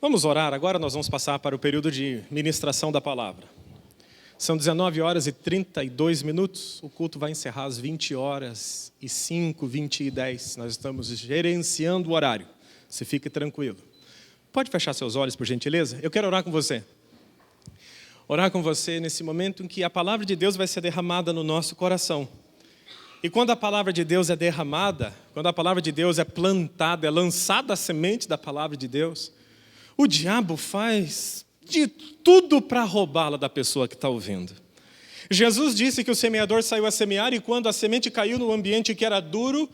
Vamos orar, agora nós vamos passar para o período de ministração da palavra. São 19 horas e 32 minutos, o culto vai encerrar às 20 horas e 5, 20 e 10. Nós estamos gerenciando o horário, você fique tranquilo. Pode fechar seus olhos, por gentileza? Eu quero orar com você. Orar com você nesse momento em que a palavra de Deus vai ser derramada no nosso coração. E quando a palavra de Deus é derramada, quando a palavra de Deus é plantada, é lançada a semente da palavra de Deus, o diabo faz de tudo para roubá-la da pessoa que está ouvindo. Jesus disse que o semeador saiu a semear e quando a semente caiu no ambiente que era duro,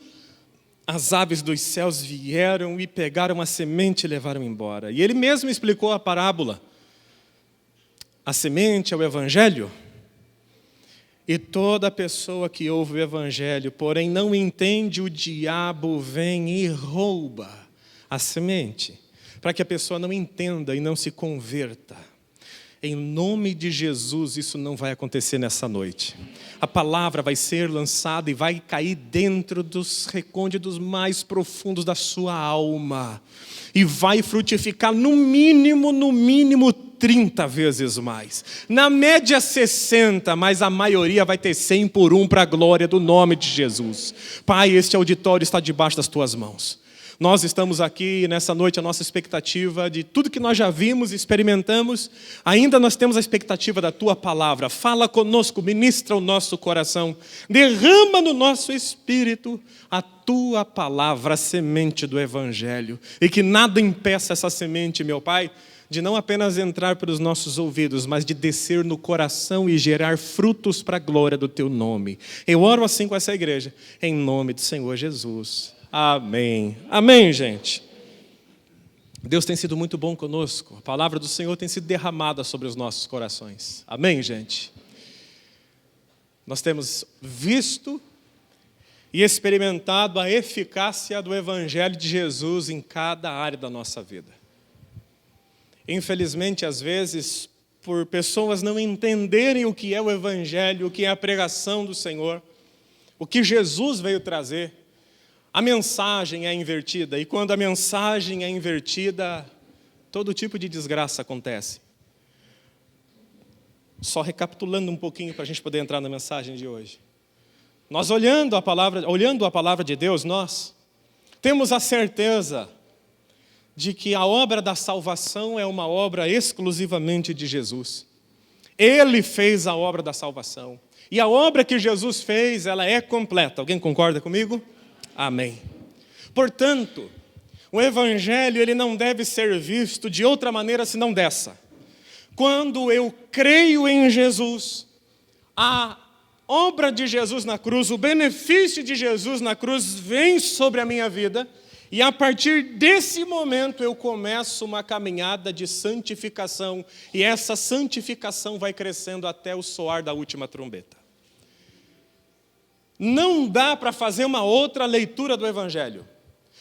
as aves dos céus vieram e pegaram a semente e levaram embora. E ele mesmo explicou a parábola. A semente é o evangelho. E toda pessoa que ouve o evangelho, porém não entende, o diabo vem e rouba a semente, para que a pessoa não entenda e não se converta. Em nome de Jesus, isso não vai acontecer nessa noite. A palavra vai ser lançada e vai cair dentro dos recônditos mais profundos da sua alma. E vai frutificar no mínimo 30 vezes mais. Na média 60, mas a maioria vai ter 100 por 1 para a glória do nome de Jesus. Pai, este auditório está debaixo das tuas mãos. Nós estamos aqui nessa noite, a nossa expectativa de tudo que nós já vimos e experimentamos, ainda nós temos a expectativa da Tua palavra. Fala conosco, ministra o nosso coração, derrama no nosso espírito a Tua palavra, a semente do Evangelho. E que nada impeça essa semente, meu Pai, de não apenas entrar pelos nossos ouvidos, mas de descer no coração e gerar frutos para a glória do Teu nome. Eu oro assim com essa igreja, em nome do Senhor Jesus. Amém. Amém, gente. Deus tem sido muito bom conosco. A palavra do Senhor tem sido derramada sobre os nossos corações. Amém, gente? Nós temos visto e experimentado a eficácia do Evangelho de Jesus em cada área da nossa vida. Infelizmente, às vezes, por pessoas não entenderem o que é o Evangelho, o que é a pregação do Senhor, o que Jesus veio trazer, a mensagem é invertida, e quando a mensagem é invertida, todo tipo de desgraça acontece. Só recapitulando um pouquinho para a gente poder entrar na mensagem de hoje. Nós olhando a palavra de Deus, nós temos a certeza de que a obra da salvação é uma obra exclusivamente de Jesus. Ele fez a obra da salvação. E a obra que Jesus fez, ela é completa. Alguém concorda comigo? Amém. Portanto, o Evangelho ele não deve ser visto de outra maneira senão dessa. Quando eu creio em Jesus, a obra de Jesus na cruz, o benefício de Jesus na cruz vem sobre a minha vida e a partir desse momento eu começo uma caminhada de santificação e essa santificação vai crescendo até o soar da última trombeta. Não dá para fazer uma outra leitura do Evangelho.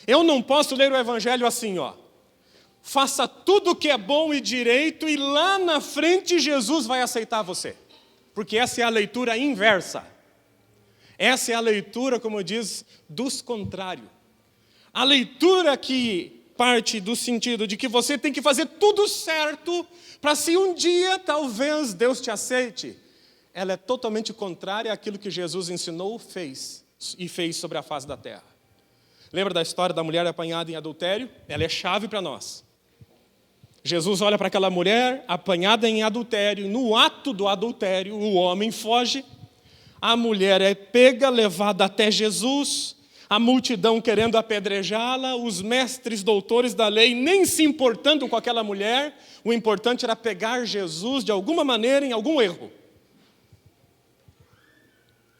Eu não posso ler o Evangelho assim, ó. Faça tudo o que é bom e direito e lá na frente Jesus vai aceitar você. Porque essa é a leitura inversa. Essa é a leitura, como diz, dos contrários. A leitura que parte do sentido de que você tem que fazer tudo certo para se um dia talvez Deus te aceite. Ela é totalmente contrária àquilo que Jesus ensinou, fez sobre a face da terra. Lembra da história da mulher apanhada em adultério? Ela é chave para nós. Jesus olha para aquela mulher apanhada em adultério, no ato do adultério, o homem foge, a mulher é pega, levada até Jesus, a multidão querendo apedrejá-la, os mestres doutores da lei nem se importando com aquela mulher, o importante era pegar Jesus de alguma maneira em algum erro.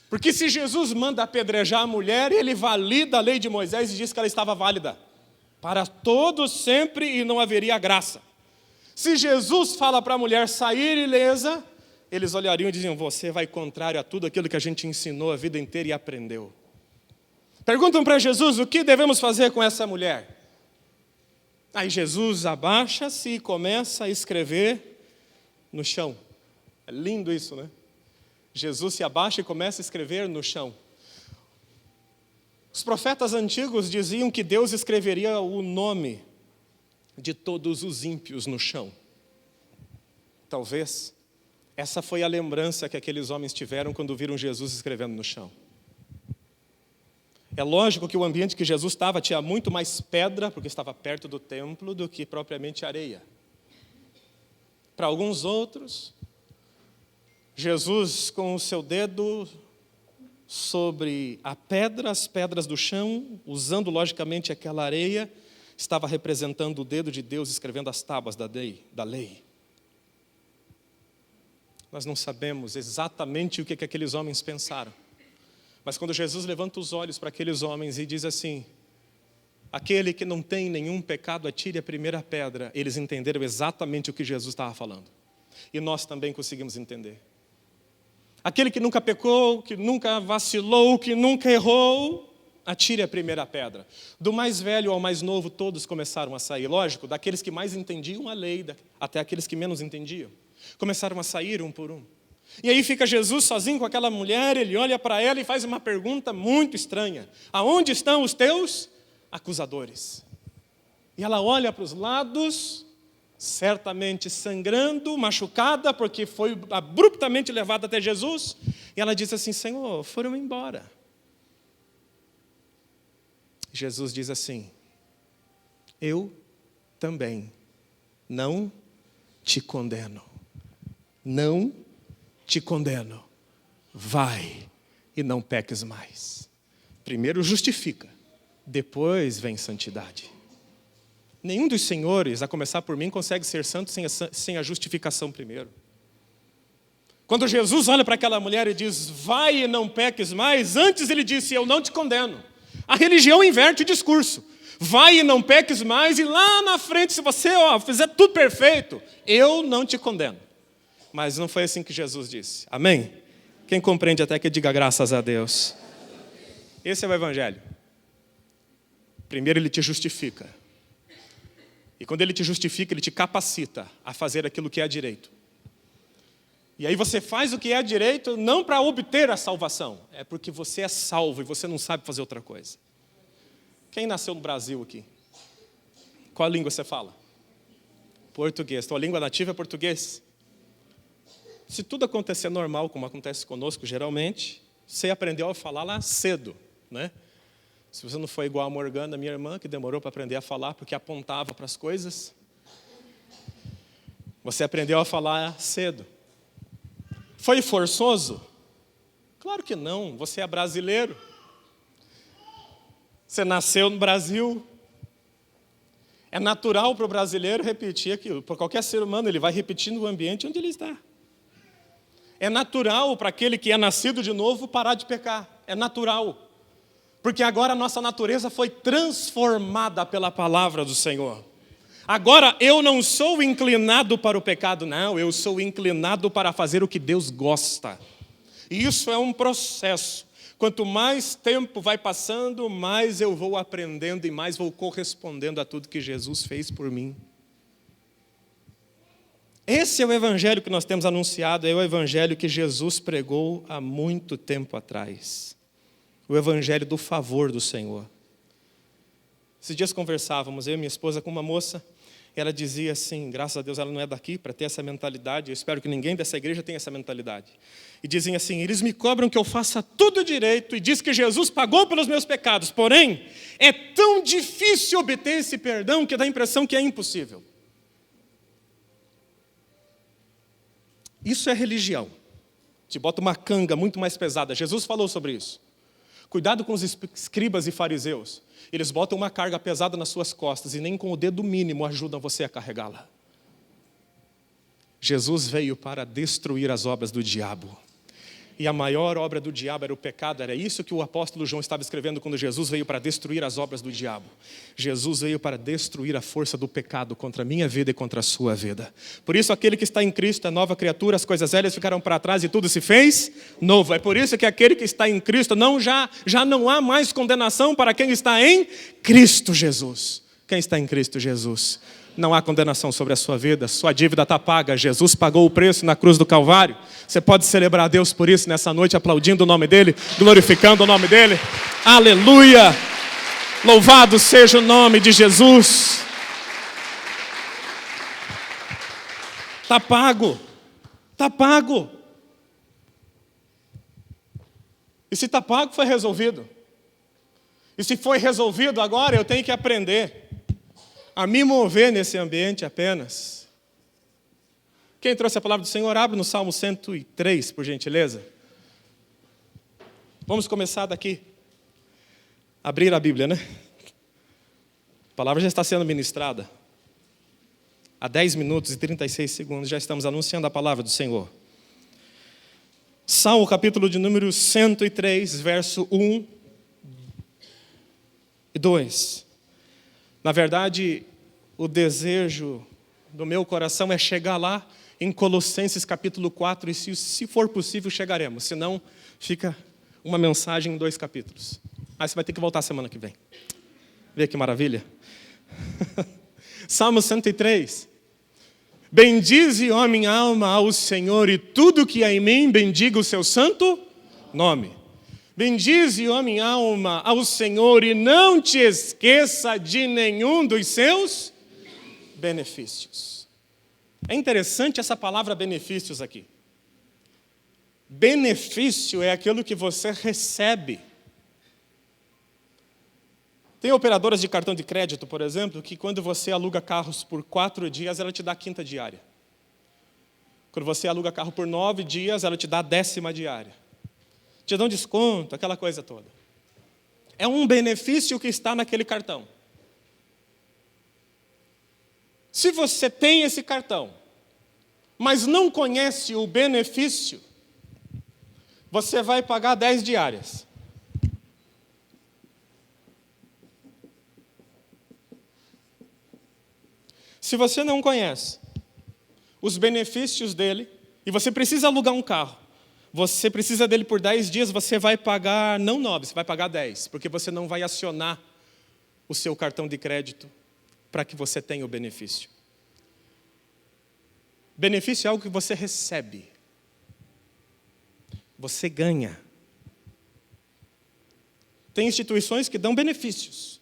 Porque se Jesus manda apedrejar a mulher, ele valida a lei de Moisés e diz que ela estava válida. Para todos sempre e não haveria graça. Se Jesus fala para a mulher sair ilesa, eles olhariam e diziam, você vai contrário a tudo aquilo que a gente ensinou a vida inteira e aprendeu. Perguntam para Jesus, o que devemos fazer com essa mulher? Aí Jesus abaixa-se e começa a escrever no chão. É lindo isso, né? Jesus se abaixa e começa a escrever no chão. Os profetas antigos diziam que Deus escreveria o nome de todos os ímpios no chão. Talvez essa foi a lembrança que aqueles homens tiveram quando viram Jesus escrevendo no chão. É lógico que o ambiente que Jesus estava tinha muito mais pedra, porque estava perto do templo, do que propriamente areia. Para alguns outros, Jesus, com o seu dedo sobre a pedra, as pedras do chão, usando logicamente aquela areia, estava representando o dedo de Deus escrevendo as tábuas da lei. Nós não sabemos exatamente o que aqueles homens pensaram. Mas quando Jesus levanta os olhos para aqueles homens e diz assim: aquele que não tem nenhum pecado, atire a primeira pedra, eles entenderam exatamente o que Jesus estava falando. E nós também conseguimos entender. Aquele que nunca pecou, que nunca vacilou, que nunca errou, atire a primeira pedra. Do mais velho ao mais novo, todos começaram a sair. Lógico, daqueles que mais entendiam a lei, até aqueles que menos entendiam. Começaram a sair um por um. E aí fica Jesus sozinho com aquela mulher, ele olha para ela e faz uma pergunta muito estranha. Aonde estão os teus acusadores? E ela olha para os lados, certamente sangrando, machucada, porque foi abruptamente levada até Jesus. E ela diz assim: Senhor, foram embora. Jesus diz assim: eu também não te condeno. Não te condeno. Vai e não peques mais. Primeiro justifica, depois vem santidade. Nenhum dos senhores, a começar por mim, consegue ser santo sem a justificação primeiro. Quando Jesus olha para aquela mulher e diz: vai e não peques mais, antes ele disse: eu não te condeno. A religião inverte o discurso. Vai e não peques mais, e lá na frente, se você fizer tudo perfeito, eu não te condeno. Mas não foi assim que Jesus disse. Amém? Quem compreende até que diga graças a Deus. Esse é o Evangelho. Primeiro ele te justifica. E quando ele te justifica, ele te capacita a fazer aquilo que é direito. E aí você faz o que é direito não para obter a salvação. É porque você é salvo e você não sabe fazer outra coisa. Quem nasceu no Brasil aqui? Qual língua você fala? Português. Tua língua nativa é português? Se tudo acontecer normal, como acontece conosco geralmente, você aprendeu a falar lá cedo, né? Se você não foi igual a Morgana, minha irmã, que demorou para aprender a falar porque apontava para as coisas, você aprendeu a falar cedo. Foi forçoso? Claro que não, você é brasileiro. Você nasceu no Brasil. É natural para o brasileiro repetir aquilo. Para qualquer ser humano, ele vai repetir no ambiente onde ele está. É natural para aquele que é nascido de novo parar de pecar. É natural. Porque agora a nossa natureza foi transformada pela palavra do Senhor. Agora eu não sou inclinado para o pecado, não. Eu sou inclinado para fazer o que Deus gosta. E isso é um processo. Quanto mais tempo vai passando, mais eu vou aprendendo e mais vou correspondendo a tudo que Jesus fez por mim. Esse é o evangelho que nós temos anunciado, é o evangelho que Jesus pregou há muito tempo atrás. O evangelho do favor do Senhor. Esses dias conversávamos, eu e minha esposa, com uma moça, e ela dizia assim, graças a Deus ela não é daqui para ter essa mentalidade, eu espero que ninguém dessa igreja tenha essa mentalidade. E dizem assim, eles me cobram que eu faça tudo direito, e diz que Jesus pagou pelos meus pecados, porém, é tão difícil obter esse perdão que dá a impressão que é impossível. Isso é religião. Te bota uma canga muito mais pesada. Jesus falou sobre isso. Cuidado com os escribas e fariseus. Eles botam uma carga pesada nas suas costas e nem com o dedo mínimo ajudam você a carregá-la. Jesus veio para destruir as obras do diabo. E a maior obra do diabo era o pecado. Era isso que o apóstolo João estava escrevendo quando Jesus veio para destruir as obras do diabo. Jesus veio para destruir a força do pecado contra a minha vida e contra a sua vida. Por isso aquele que está em Cristo é nova criatura, as coisas velhas ficaram para trás e tudo se fez novo. É por isso que aquele que está em Cristo, já não há mais condenação para quem está em Cristo Jesus. Quem está em Cristo Jesus? Não há condenação sobre a sua vida, sua dívida está paga, Jesus pagou o preço na cruz do Calvário. Você pode celebrar a Deus por isso nessa noite, aplaudindo o nome dEle, glorificando o nome dEle. Aleluia! Louvado seja o nome de Jesus. Está pago. Está pago. E se está pago, foi resolvido. E se foi resolvido, agora eu tenho que aprender a me mover nesse ambiente apenas. Quem trouxe a palavra do Senhor, abre no Salmo 103, por gentileza. Vamos começar daqui. Abrir a Bíblia, né? A palavra já está sendo ministrada. Há 10 minutos e 36 segundos já estamos anunciando a palavra do Senhor. Salmo capítulo de número 103, verso 1 e 2. Na verdade, o desejo do meu coração é chegar lá em Colossenses capítulo 4, e se for possível chegaremos, senão fica uma mensagem em 2 capítulos. Aí você vai ter que voltar semana que vem. Vê que maravilha. Salmo 103. Bendize, ó minha alma, ao Senhor, e tudo que há em mim, bendiga o seu santo nome. Bendize, ó minha alma, ao Senhor, e não te esqueça de nenhum dos seus benefícios. É interessante essa palavra benefícios aqui. Benefício é aquilo que você recebe. Tem operadoras de cartão de crédito, por exemplo, que quando você aluga carros por 4 dias, ela te dá a 5ª diária. Quando você aluga carro por 9 dias, ela te dá a 10ª diária. Te dá um desconto, aquela coisa toda. É um benefício que está naquele cartão. Se você tem esse cartão, mas não conhece o benefício, você vai pagar 10 diárias. Se você não conhece os benefícios dele, e você precisa alugar um carro, você precisa dele por 10 dias, você vai pagar, não 9, você vai pagar 10, porque você não vai acionar o seu cartão de crédito para que você tenha o benefício. Benefício é algo que você recebe. Você ganha. Tem instituições que dão benefícios.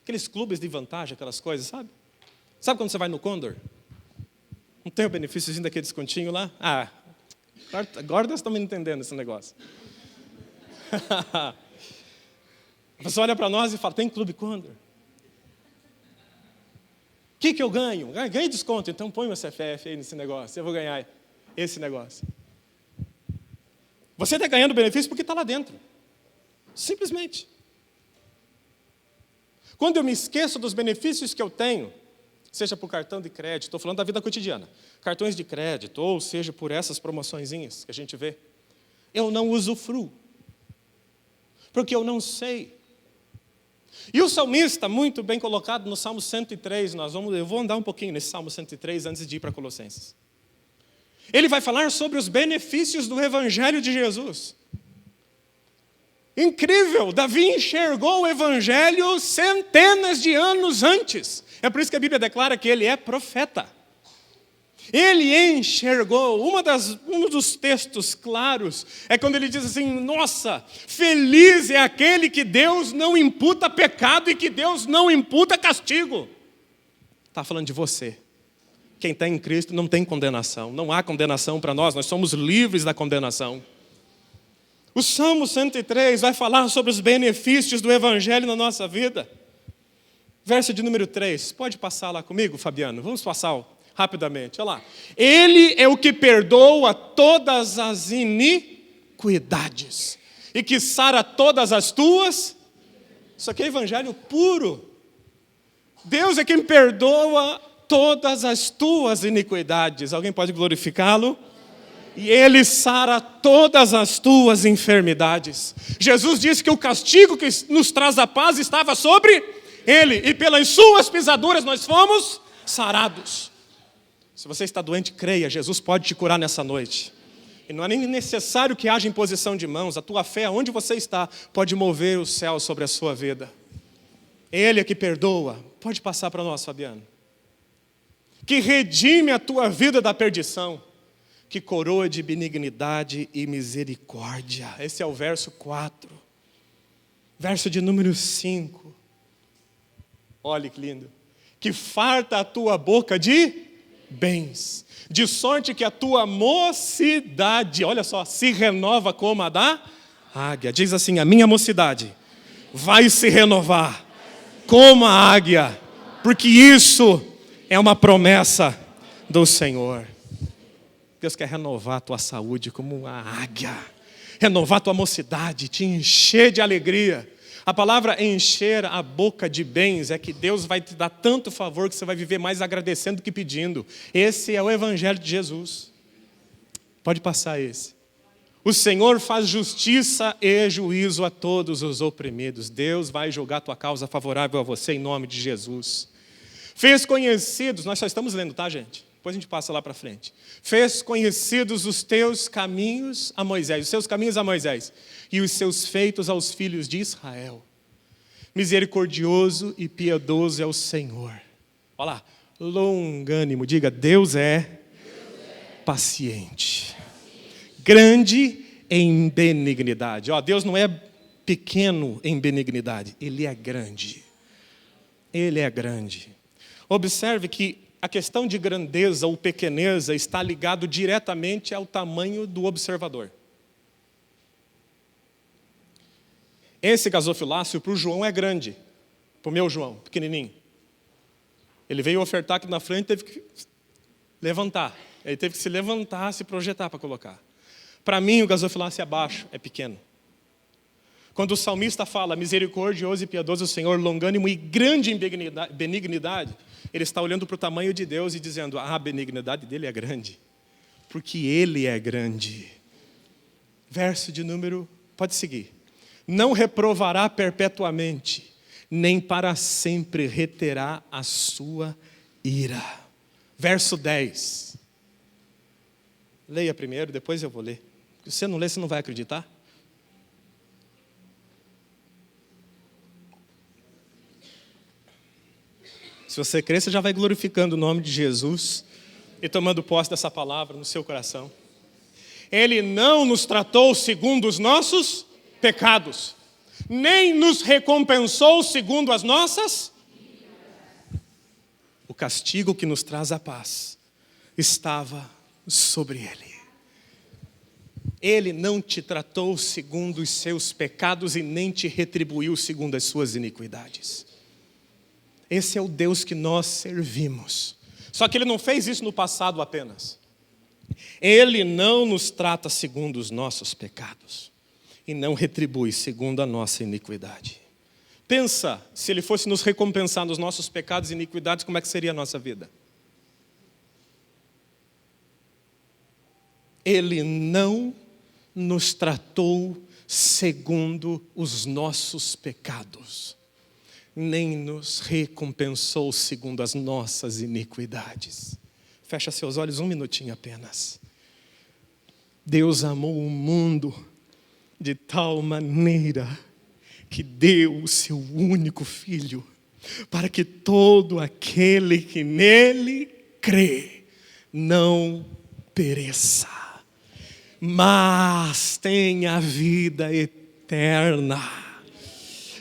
Aqueles clubes de vantagem, aquelas coisas, sabe? Sabe quando você vai no Condor? Não tem o benefíciozinho daquele descontinho lá? Ah, agora nós estamos entendendo esse negócio. A pessoa olha para nós e fala, tem Clube Condor? O que eu ganho? Ganho desconto, então põe meu CPF aí nesse negócio, eu vou ganhar esse negócio. Você está ganhando benefício porque está lá dentro. Simplesmente. Quando eu me esqueço dos benefícios que eu tenho, seja por cartão de crédito, estou falando da vida cotidiana, cartões de crédito, ou seja por essas promoçõezinhas que a gente vê, eu não usufruo, porque eu não sei. E o salmista, muito bem colocado no Salmo 103, eu vou andar um pouquinho nesse Salmo 103 antes de ir para Colossenses. Ele vai falar sobre os benefícios do Evangelho de Jesus. Incrível, Davi enxergou o Evangelho centenas de anos antes. É por isso que a Bíblia declara que ele é profeta. Ele enxergou, um dos textos claros é quando ele diz assim, nossa, feliz é aquele que Deus não imputa pecado e que Deus não imputa castigo. Está falando de você. Quem está em Cristo não tem condenação, não há condenação para nós somos livres da condenação. O Salmo 103 vai falar sobre os benefícios do Evangelho na nossa vida. Verso de número 3, pode passar lá comigo, Fabiano? Vamos passar rapidamente, olha lá. Ele é o que perdoa todas as iniquidades e que sara todas as tuas. Isso aqui é evangelho puro. Deus é quem perdoa todas as tuas iniquidades. Alguém pode glorificá-lo? E Ele sara todas as tuas enfermidades. Jesus disse que o castigo que nos traz a paz estava sobre Ele, e pelas suas pisaduras nós fomos sarados. Se você está doente, creia, Jesus pode te curar nessa noite. E não é nem necessário que haja imposição de mãos, a tua fé, onde você está, pode mover o céu sobre a sua vida. Ele é que perdoa. Pode passar para nós, Fabiano. Que redime a tua vida da perdição, que coroa de benignidade e misericórdia. Esse é o verso 4. Verso de número 5. Olha que lindo. Que farta a tua boca de bens, De sorte que a tua mocidade, olha só, se renova como a da águia. Diz assim, a minha mocidade vai se renovar como a águia, porque isso é uma promessa do Senhor. Deus quer renovar a tua saúde como uma águia, renovar a tua mocidade, te encher de alegria. A palavra encher a boca de bens é que Deus vai te dar tanto favor que você vai viver mais agradecendo do que pedindo. Esse é o Evangelho de Jesus. Pode passar esse. O Senhor faz justiça e juízo a todos os oprimidos. Deus vai julgar a tua causa favorável a você em nome de Jesus. Fez conhecidos, nós só estamos lendo, tá, gente? Depois a gente passa lá para frente. Fez conhecidos os teus caminhos a Moisés, os seus caminhos a Moisés, e os seus feitos aos filhos de Israel. Misericordioso e piedoso é o Senhor. Olha lá, longânimo, diga, Deus é paciente. Grande em benignidade. Ó, Deus não é pequeno em benignidade, Ele é grande. Ele é grande. Observe que a questão de grandeza ou pequeneza está ligado diretamente ao tamanho do observador. Esse gasofiláceo para o João é grande, para o meu João, pequenininho. Ele veio ofertar aqui na frente, teve que levantar. Ele teve que se levantar, se projetar para colocar. Para mim, o gasofiláceo é baixo, é pequeno. Quando o salmista fala, misericordioso e piedoso o Senhor, longânimo e grande em benignidade, ele está olhando para o tamanho de Deus e dizendo, a benignidade dele é grande, porque ele é grande. Verso de número, pode seguir. Não reprovará perpetuamente, nem para sempre reterá a sua ira. Verso 10. Leia primeiro, depois eu vou ler. Se você não ler, você não vai acreditar. Se você crer, você já vai glorificando o nome de Jesus e tomando posse dessa palavra no seu coração. Ele não nos tratou segundo os nossos pecados, nem nos recompensou segundo as nossas. O castigo que nos traz a paz estava sobre ele. Ele não te tratou segundo os seus pecados e nem te retribuiu segundo as suas iniquidades. Esse é o Deus que nós servimos. Só que Ele não fez isso no passado apenas. Ele não nos trata segundo os nossos pecados e não retribui segundo a nossa iniquidade. Pensa, se Ele fosse nos recompensar nos nossos pecados e iniquidades, como é que seria a nossa vida? Ele não nos tratou segundo os nossos pecados, nem nos recompensou segundo as nossas iniquidades. Fecha seus olhos um minutinho apenas. Deus amou o mundo de tal maneira que deu o seu único Filho, para que todo aquele que nele crê não pereça, mas tenha vida eterna.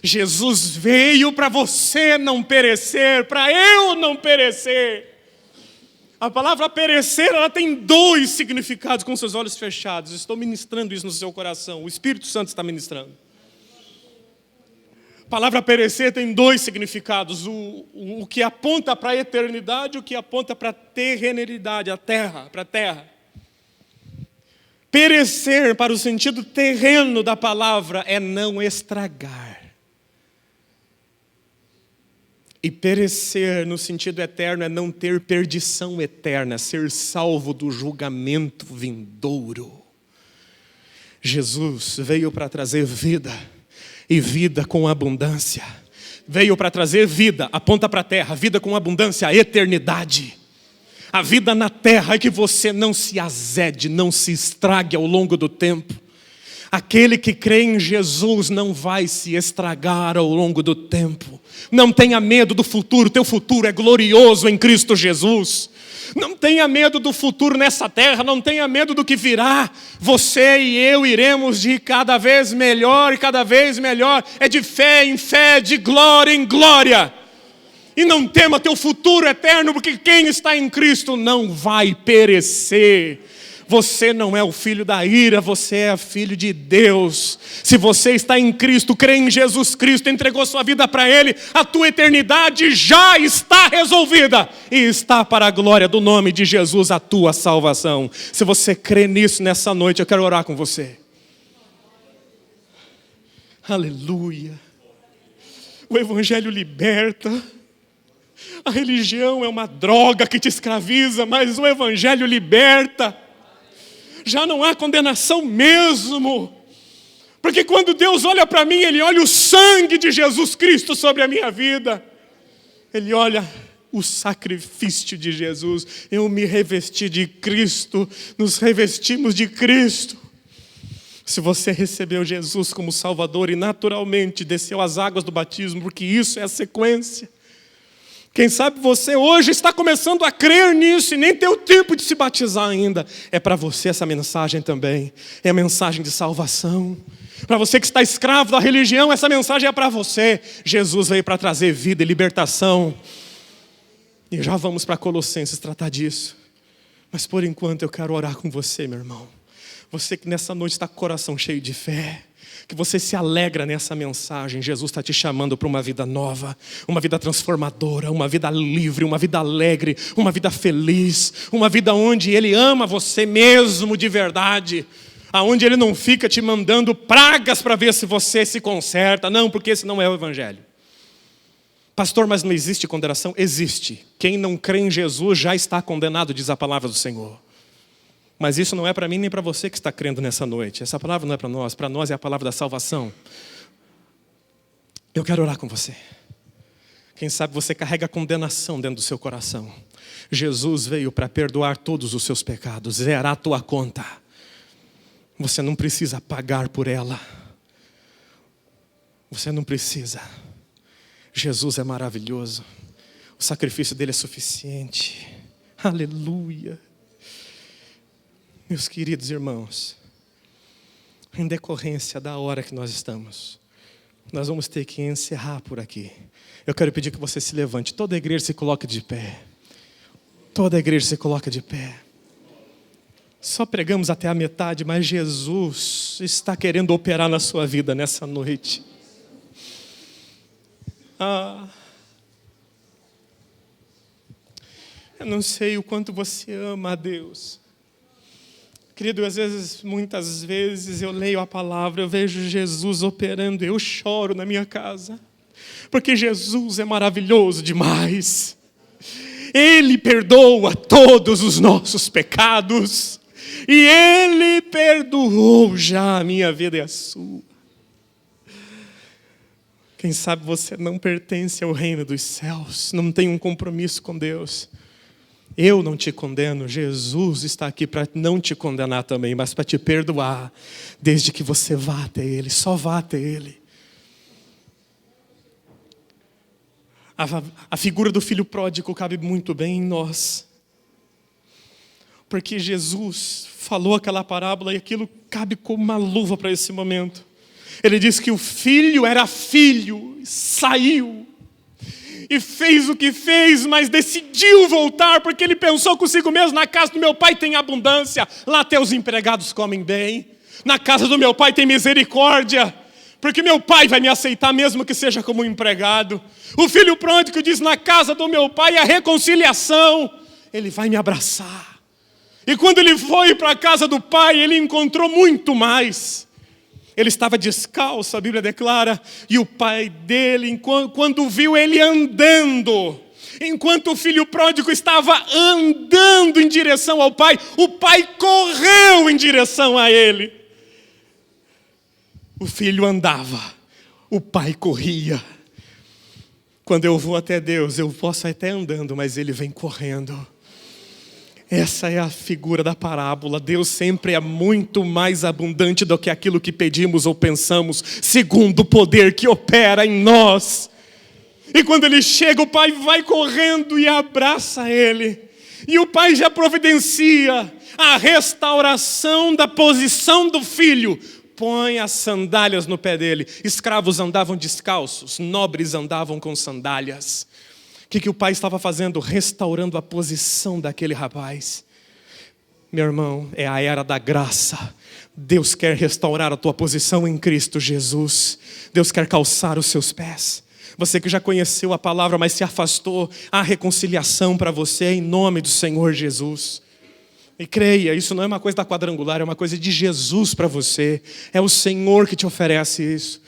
Jesus veio para você não perecer, para eu não perecer. A palavra perecer, ela tem dois significados com seus olhos fechados. Estou ministrando isso no seu coração. O Espírito Santo está ministrando. A palavra perecer tem dois significados. O que aponta para a eternidade, o que aponta para a terrenalidade, a terra, para a terra. Perecer, para o sentido terreno da palavra, é não estragar. E perecer no sentido eterno é não ter perdição eterna, ser salvo do julgamento vindouro. Jesus veio para trazer vida, e vida com abundância. Veio para trazer vida, aponta para a terra, vida com abundância, a eternidade. A vida na terra é que você não se azede, não se estrague ao longo do tempo. Aquele que crê em Jesus não vai se estragar ao longo do tempo. Não tenha medo do futuro, teu futuro é glorioso em Cristo Jesus. Não tenha medo do futuro nessa terra, não tenha medo do que virá. Você e eu iremos de cada vez melhor e cada vez melhor. É de fé em fé, de glória em glória. E não tema teu futuro eterno, porque quem está em Cristo não vai perecer. Você não é o filho da ira, você é filho de Deus. Se você está em Cristo, crê em Jesus Cristo, entregou sua vida para Ele, a tua eternidade já está resolvida. E está para a glória do nome de Jesus a tua salvação. Se você crê nisso nessa noite, eu quero orar com você. Aleluia. O Evangelho liberta. A religião é uma droga que te escraviza, mas o Evangelho liberta. Já não há condenação mesmo. Porque quando Deus olha para mim, Ele olha o sangue de Jesus Cristo sobre a minha vida. Ele olha o sacrifício de Jesus. Eu me revesti de Cristo, nos revestimos de Cristo. Se você recebeu Jesus como Salvador e naturalmente desceu as águas do batismo, porque isso é a sequência. Quem sabe você hoje está começando a crer nisso e nem tem o tempo de se batizar ainda. É para você essa mensagem também. É a mensagem de salvação. Para você que está escravo da religião, essa mensagem é para você. Jesus veio para trazer vida e libertação. E já vamos para Colossenses tratar disso. Mas por enquanto eu quero orar com você, meu irmão. Você que nessa noite está com o coração cheio de fé. Que você se alegra nessa mensagem. Jesus está te chamando para uma vida nova, uma vida transformadora, uma vida livre, uma vida alegre, uma vida feliz, uma vida onde Ele ama você mesmo de verdade, aonde Ele não fica te mandando pragas para ver se você se conserta. Não, porque esse não é o Evangelho. Pastor, mas não existe condenação? Existe. Quem não crê em Jesus já está condenado, diz a palavra do Senhor. Mas isso não é para mim nem para você que está crendo nessa noite. Essa palavra não é para nós é a palavra da salvação. Eu quero orar com você. Quem sabe você carrega condenação dentro do seu coração. Jesus veio para perdoar todos os seus pecados, zerar a tua conta. Você não precisa pagar por ela. Você não precisa. Jesus é maravilhoso. O sacrifício dele é suficiente. Aleluia. Meus queridos irmãos, em decorrência da hora que nós estamos, nós vamos ter que encerrar por aqui. Eu quero pedir que você se levante. Toda a igreja se coloque de pé. Toda a igreja se coloca de pé. Só pregamos até a metade, mas Jesus está querendo operar na sua vida nessa noite. Eu não sei o quanto você ama a Deus. Querido, muitas vezes eu leio a palavra, eu vejo Jesus operando, eu choro na minha casa, porque Jesus é maravilhoso demais. Ele perdoa todos os nossos pecados, e Ele perdoou já a minha vida e a sua. Quem sabe você não pertence ao reino dos céus, não tem um compromisso com Deus. Eu não te condeno, Jesus está aqui para não te condenar também, mas para te perdoar, desde que você vá até Ele, só vá até Ele. A figura do filho pródigo cabe muito bem em nós, porque Jesus falou aquela parábola e aquilo cabe como uma luva para esse momento. Ele disse que o filho era filho, saiu, e fez o que fez, mas decidiu voltar, porque ele pensou consigo mesmo: na casa do meu pai tem abundância, lá até os empregados comem bem, na casa do meu pai tem misericórdia, porque meu pai vai me aceitar mesmo que seja como um empregado. O filho pródigo diz: na casa do meu pai a reconciliação, ele vai me abraçar. E quando ele foi para a casa do pai, ele encontrou muito mais. Ele estava descalço, a Bíblia declara, e o pai dele, quando viu ele andando, enquanto o filho pródigo estava andando em direção ao pai, o pai correu em direção a ele. O filho andava, o pai corria. Quando eu vou até Deus, eu posso ir até andando, mas Ele vem correndo. Essa é a figura da parábola. Deus sempre é muito mais abundante do que aquilo que pedimos ou pensamos, segundo o poder que opera em nós. E quando ele chega, o pai vai correndo e abraça ele. E o pai já providencia a restauração da posição do filho. Põe as sandálias no pé dele. Escravos andavam descalços, nobres andavam com sandálias. O que o pai estava fazendo? Restaurando a posição daquele rapaz. Meu irmão, é a era da graça. Deus quer restaurar a tua posição em Cristo Jesus. Deus quer calçar os seus pés. Você que já conheceu a palavra, mas se afastou, há reconciliação para você em nome do Senhor Jesus. E creia, isso não é uma coisa da Quadrangular, é uma coisa de Jesus para você. É o Senhor que te oferece isso.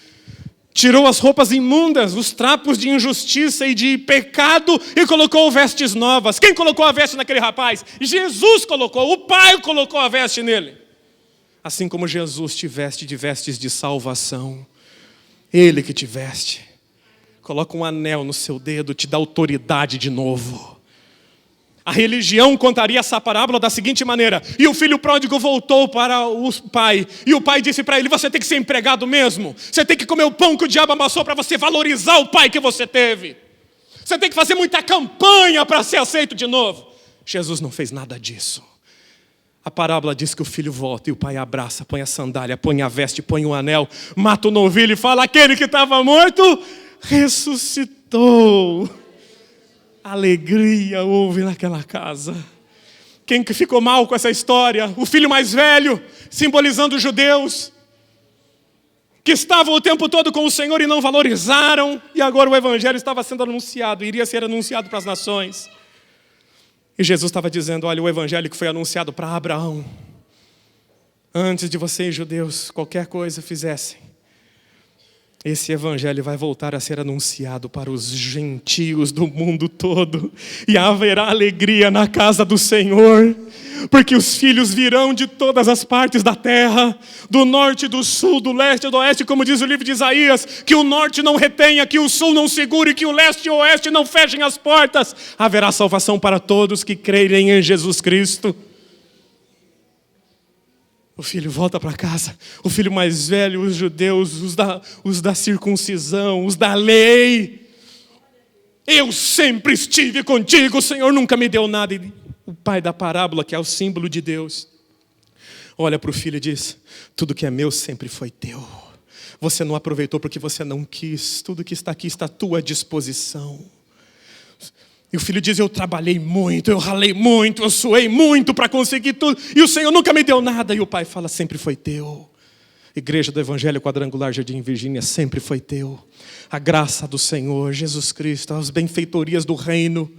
Tirou as roupas imundas, os trapos de injustiça e de pecado e colocou vestes novas. Quem colocou a veste naquele rapaz? Jesus colocou, o Pai colocou a veste nele. Assim como Jesus te veste de vestes de salvação. Ele que te veste. Coloca um anel no seu dedo, te dá autoridade de novo. A religião contaria essa parábola da seguinte maneira: e o filho pródigo voltou para o pai, e o pai disse para ele: você tem que ser empregado mesmo, você tem que comer o pão que o diabo amassou para você valorizar o pai que você teve, você tem que fazer muita campanha para ser aceito de novo. Jesus não fez nada disso. A parábola diz que o filho volta e o pai abraça, põe a sandália, põe a veste, põe o anel, mata o novilho e fala: aquele que estava morto ressuscitou. Alegria houve naquela casa. Quem que ficou mal com essa história? O filho mais velho, simbolizando os judeus, que estavam o tempo todo com o Senhor e não valorizaram, e agora o evangelho estava sendo anunciado, iria ser anunciado para as nações. E Jesus estava dizendo: olha, o evangelho que foi anunciado para Abraão, antes de vocês judeus qualquer coisa fizessem, esse evangelho vai voltar a ser anunciado para os gentios do mundo todo. E haverá alegria na casa do Senhor. Porque os filhos virão de todas as partes da terra. Do norte, do sul, do leste e do oeste. Como diz o livro de Isaías. Que o norte não retenha, que o sul não segure, que o leste e o oeste não fechem as portas. Haverá salvação para todos que crerem em Jesus Cristo. O filho volta para casa, o filho mais velho, os judeus, os da circuncisão, os da lei. Eu sempre estive contigo, o Senhor nunca me deu nada. E o pai da parábola, que é o símbolo de Deus, olha para o filho e diz: tudo que é meu sempre foi teu. Você não aproveitou porque você não quis. Tudo que está aqui está à tua disposição. E o filho diz: eu trabalhei muito, eu ralei muito, eu suei muito para conseguir tudo, e o Senhor nunca me deu nada. E o pai fala: sempre foi teu. Igreja do Evangelho Quadrangular Jardim Virgínia, sempre foi teu. A graça do Senhor Jesus Cristo, as benfeitorias do reino,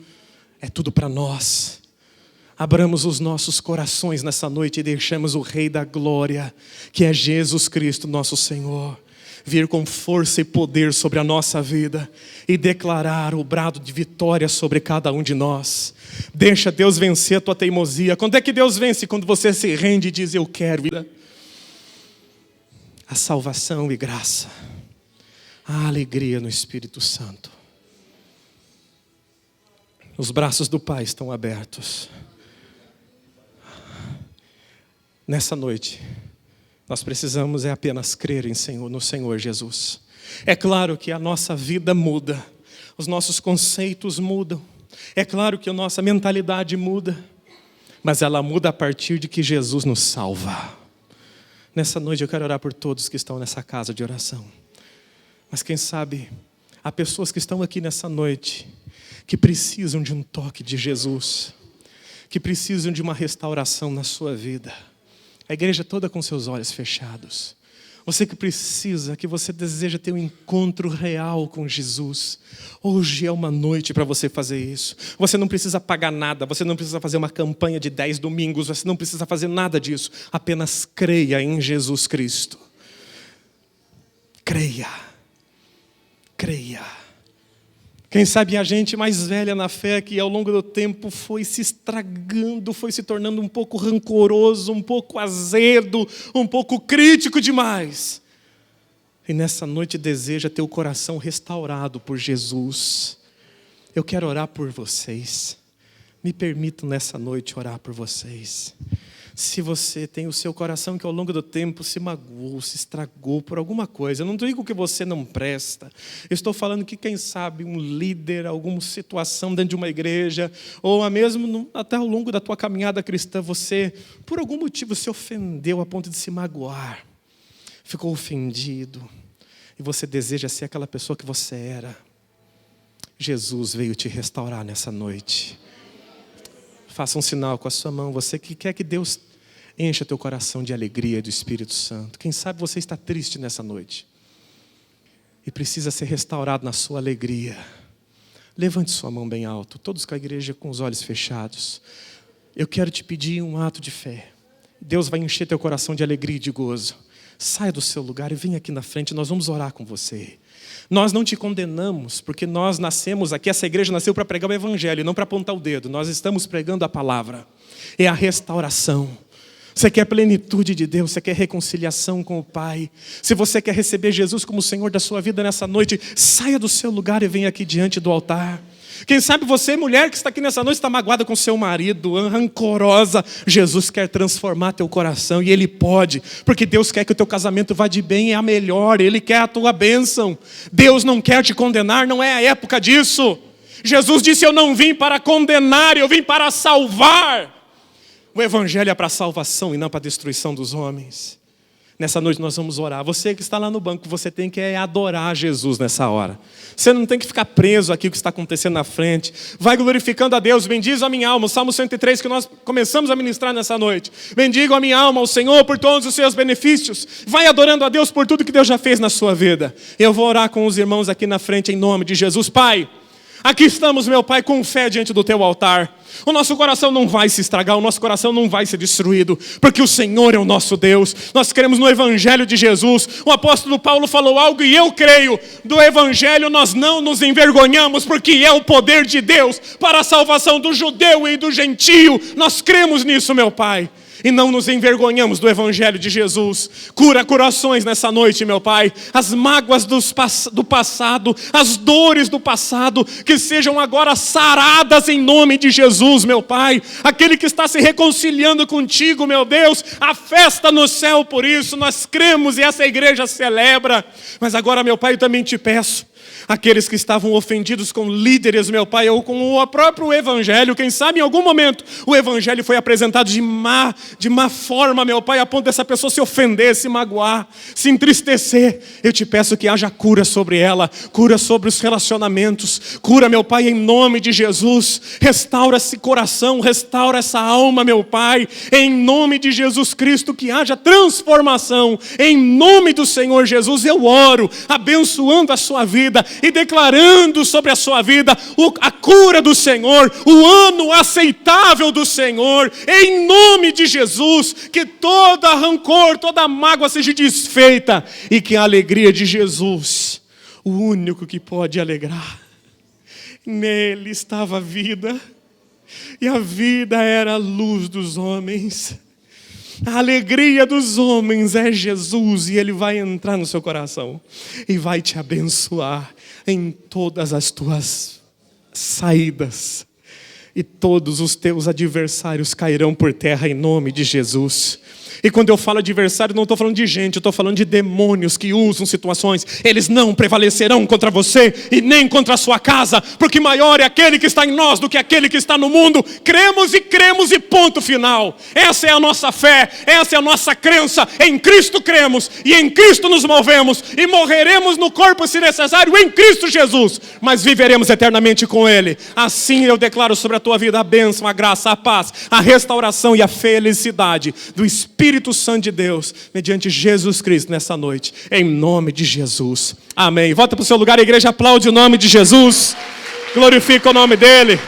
é tudo para nós. Abramos os nossos corações nessa noite e deixamos o Rei da Glória, que é Jesus Cristo, nosso Senhor, vir com força e poder sobre a nossa vida e declarar o brado de vitória sobre cada um de nós. Deixa Deus vencer a tua teimosia. Quando é que Deus vence? Quando você se rende e diz: eu quero vida. A salvação e graça, a alegria no Espírito Santo. Os braços do Pai estão abertos. Nessa noite, nós precisamos apenas crer no Senhor Jesus. É claro que a nossa vida muda, os nossos conceitos mudam, é claro que a nossa mentalidade muda, mas ela muda a partir de que Jesus nos salva. Nessa noite eu quero orar por todos que estão nessa casa de oração. Mas quem sabe, há pessoas que estão aqui nessa noite, que precisam de um toque de Jesus, que precisam de uma restauração na sua vida. A igreja toda com seus olhos fechados. Você que precisa, que você deseja ter um encontro real com Jesus. Hoje é uma noite para você fazer isso. Você não precisa pagar nada, você não precisa fazer uma campanha de 10 domingos, você não precisa fazer nada disso. Apenas creia em Jesus Cristo. Creia. Creia. Quem sabe a gente mais velha na fé, que ao longo do tempo foi se estragando, foi se tornando um pouco rancoroso, um pouco azedo, um pouco crítico demais. E nessa noite deseja ter o coração restaurado por Jesus. Eu quero orar por vocês. Me permitam nessa noite orar por vocês. Se você tem o seu coração que ao longo do tempo se magoou, se estragou por alguma coisa, eu não digo que você não presta, eu estou falando que quem sabe um líder, alguma situação dentro de uma igreja, ou mesmo até ao longo da tua caminhada cristã, você por algum motivo se ofendeu a ponto de se magoar, ficou ofendido, e você deseja ser aquela pessoa que você era. Jesus veio te restaurar nessa noite. Faça um sinal com a sua mão. Você que quer que Deus encha teu coração de alegria do Espírito Santo. Quem sabe você está triste nessa noite e precisa ser restaurado na sua alegria. Levante sua mão bem alto, todos com a igreja com os olhos fechados. Eu quero te pedir um ato de fé. Deus vai encher teu coração de alegria e de gozo. Saia do seu lugar e venha aqui na frente, nós vamos orar com você. Nós não te condenamos, porque nós nascemos aqui, essa igreja nasceu para pregar o evangelho, não para apontar o dedo. Nós estamos pregando a palavra. É a restauração. Você quer plenitude de Deus, você quer reconciliação com o Pai. Se você quer receber Jesus como Senhor da sua vida nessa noite, saia do seu lugar e venha aqui diante do altar. Quem sabe você, mulher que está aqui nessa noite, está magoada com seu marido, rancorosa. Jesus quer transformar teu coração e Ele pode, porque Deus quer que o teu casamento vá de bem, é a melhor. Ele quer a tua bênção. Deus não quer te condenar, não é a época disso. Jesus disse, eu não vim para condenar, eu vim para salvar. O evangelho é para a salvação e não para a destruição dos homens. Nessa noite nós vamos orar. Você que está lá no banco, você tem que adorar Jesus nessa hora. Você não tem que ficar preso aqui o que está acontecendo na frente. Vai glorificando a Deus. Bendiz a minha alma. O Salmo 103 que nós começamos a ministrar nessa noite. Bendigo a minha alma ao Senhor por todos os seus benefícios. Vai adorando a Deus por tudo que Deus já fez na sua vida. Eu vou orar com os irmãos aqui na frente em nome de Jesus. Pai, aqui estamos, meu Pai, com fé diante do teu altar. O nosso coração não vai se estragar, o nosso coração não vai ser destruído, porque o Senhor é o nosso Deus. Nós cremos no Evangelho de Jesus. O apóstolo Paulo falou algo e eu creio. Do Evangelho nós não nos envergonhamos, porque é o poder de Deus para a salvação do judeu e do gentio. Nós cremos nisso, meu Pai. E não nos envergonhamos do Evangelho de Jesus. Cura corações nessa noite, meu Pai. As mágoas do passado, as dores do passado, que sejam agora saradas em nome de Jesus, meu Pai. Aquele que está se reconciliando contigo, meu Deus, a festa no céu por isso. Nós cremos e essa igreja celebra. Mas agora, meu Pai, eu também te peço, aqueles que estavam ofendidos com líderes, meu Pai, ou com o próprio Evangelho, quem sabe em algum momento o Evangelho foi apresentado de má forma, meu Pai, a ponto dessa pessoa se ofender, se magoar, se entristecer. Eu te peço que haja cura sobre ela, cura sobre os relacionamentos, cura, meu Pai, em nome de Jesus. Restaura esse coração, restaura essa alma, meu Pai, em nome de Jesus Cristo, que haja transformação, em nome do Senhor Jesus. Eu oro, abençoando a sua vida e declarando sobre a sua vida a cura do Senhor, o ano aceitável do Senhor, em nome de Jesus. Que toda rancor, toda mágoa seja desfeita e que a alegria de Jesus, o único que pode alegrar, nele estava a vida e a vida era a luz dos homens. A alegria dos homens é Jesus, e Ele vai entrar no seu coração e vai te abençoar em todas as tuas saídas, e todos os teus adversários cairão por terra em nome de Jesus. E quando eu falo adversário, não estou falando de gente, eu estou falando de demônios que usam situações. Eles não prevalecerão contra você e nem contra a sua casa, porque maior é aquele que está em nós do que aquele que está no mundo. Cremos e ponto final. Essa é a nossa fé, essa é a nossa crença. Em Cristo cremos e em Cristo nos movemos e morreremos no corpo se necessário em Cristo Jesus, mas viveremos eternamente com Ele. Assim eu declaro sobre a tua vida a bênção, a graça, a paz, a restauração e a felicidade do Espírito Santo de Deus, mediante Jesus Cristo nessa noite, em nome de Jesus. Amém. Volta para o seu lugar, a igreja aplaude o nome de Jesus, glorifica o nome dEle.